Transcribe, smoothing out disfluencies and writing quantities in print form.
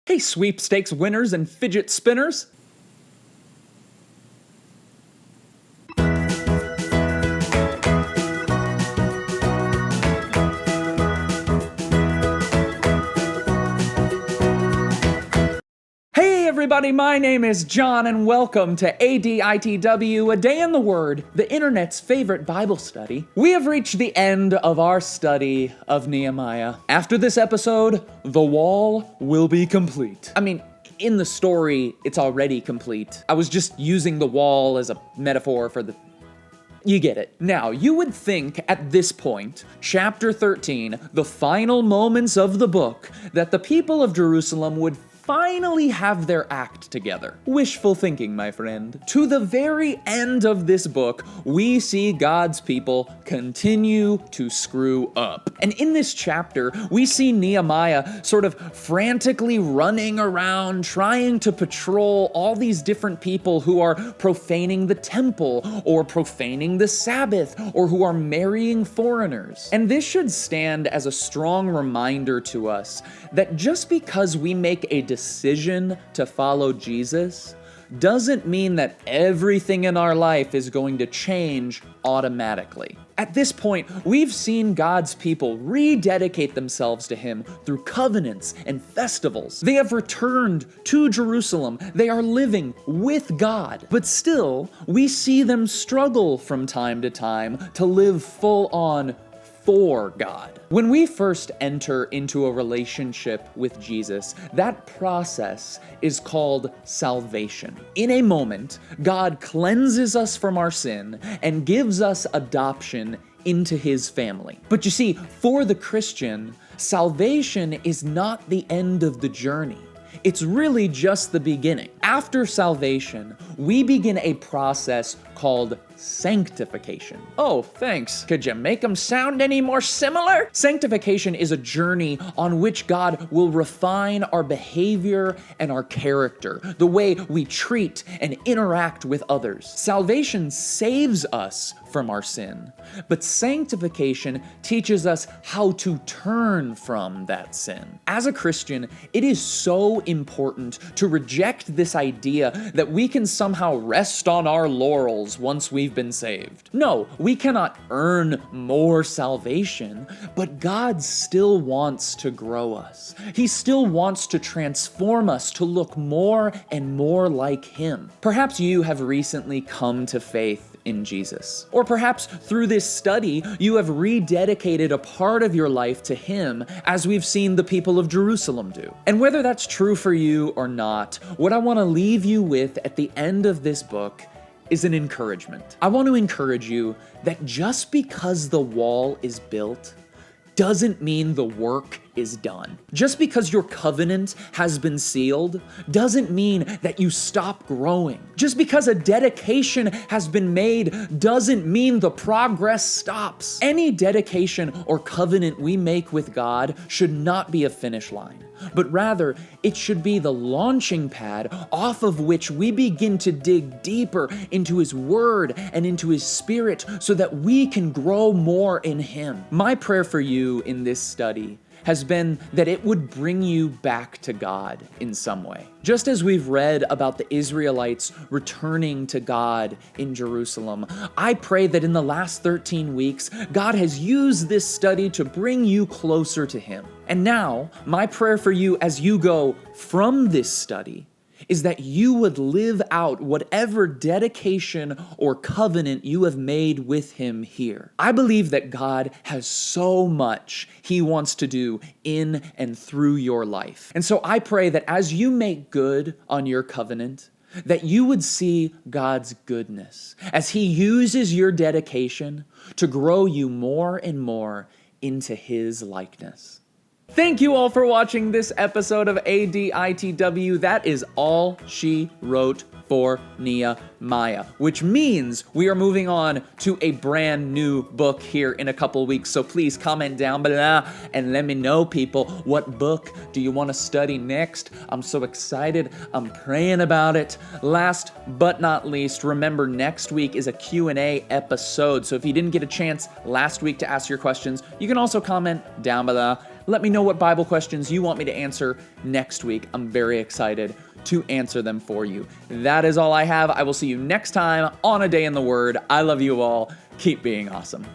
Hey, sweepstakes winners and fidget spinners! Hey everybody, my name is Jon and welcome to ADITW, A Day in the Word, the internet's favorite Bible study. We have reached the end of our study of Nehemiah. After this episode, the wall will be complete. In the story, it's already complete. I was just using the wall as a metaphor for the... You get it. Now, you would think at this point, chapter 13, the final moments of the book, that the people of Jerusalem would finally have their act together. Wishful thinking, my friend. To the very end of this book, we see God's people continue to screw up. And in this chapter, we see Nehemiah sort of frantically running around, trying to patrol all these different people who are profaning the temple, or profaning the Sabbath, or who are marrying foreigners. And this should stand as a strong reminder to us that just because we make a decision to follow Jesus doesn't mean that everything in our life is going to change automatically. At this point, we've seen God's people rededicate themselves to Him through covenants and festivals. They have returned to Jerusalem. They are living with God. But still, we see them struggle from time to time to live full on for God. When we first enter into a relationship with Jesus, that process is called salvation. In a moment, God cleanses us from our sin and gives us adoption into His family. But you see, for the Christian, salvation is not the end of the journey. It's really just the beginning. After salvation, we begin a process called sanctification. Oh, thanks. Could you make them sound any more similar? Sanctification is a journey on which God will refine our behavior and our character, the way we treat and interact with others. Salvation saves us from our sin, but sanctification teaches us how to turn from that sin. As a Christian, it is so important to reject this idea that we can somehow rest on our laurels once we've been saved. No, we cannot earn more salvation, but God still wants to grow us. He still wants to transform us to look more and more like Him. Perhaps you have recently come to faith in Jesus. Or perhaps through this study, you have rededicated a part of your life to Him, as we've seen the people of Jerusalem do. And whether that's true for you or not, what I want to leave you with at the end of this book is an encouragement. I want to encourage you that just because the wall is built doesn't mean the work is done. Just because your covenant has been sealed doesn't mean that you stop growing. Just because a dedication has been made doesn't mean the progress stops. Any dedication or covenant we make with God should not be a finish line, but rather it should be the launching pad off of which we begin to dig deeper into His Word and into His Spirit so that we can grow more in Him. My prayer for you in this study has been that it would bring you back to God in some way. Just as we've read about the Israelites returning to God in Jerusalem, I pray that in the last 13 weeks, God has used this study to bring you closer to Him. And now, my prayer for you as you go from this study is that you would live out whatever dedication or covenant you have made with Him here. I believe that God has so much He wants to do in and through your life. And so I pray that as you make good on your covenant, that you would see God's goodness as He uses your dedication to grow you more and more into His likeness. Thank you all for watching this episode of ADITW. That is all she wrote for Nehemiah, which means we are moving on to a brand new book here in a couple weeks. So please comment down below and let me know, people, what book do you want to study next? I'm so excited. I'm praying about it. Last but not least, remember next week is a Q&A episode. So if you didn't get a chance last week to ask your questions, you can also comment down below Let me know what Bible questions you want me to answer next week. I'm very excited to answer them for you. That is all I have. I will see you next time on A Day in the Word. I love you all. Keep being awesome.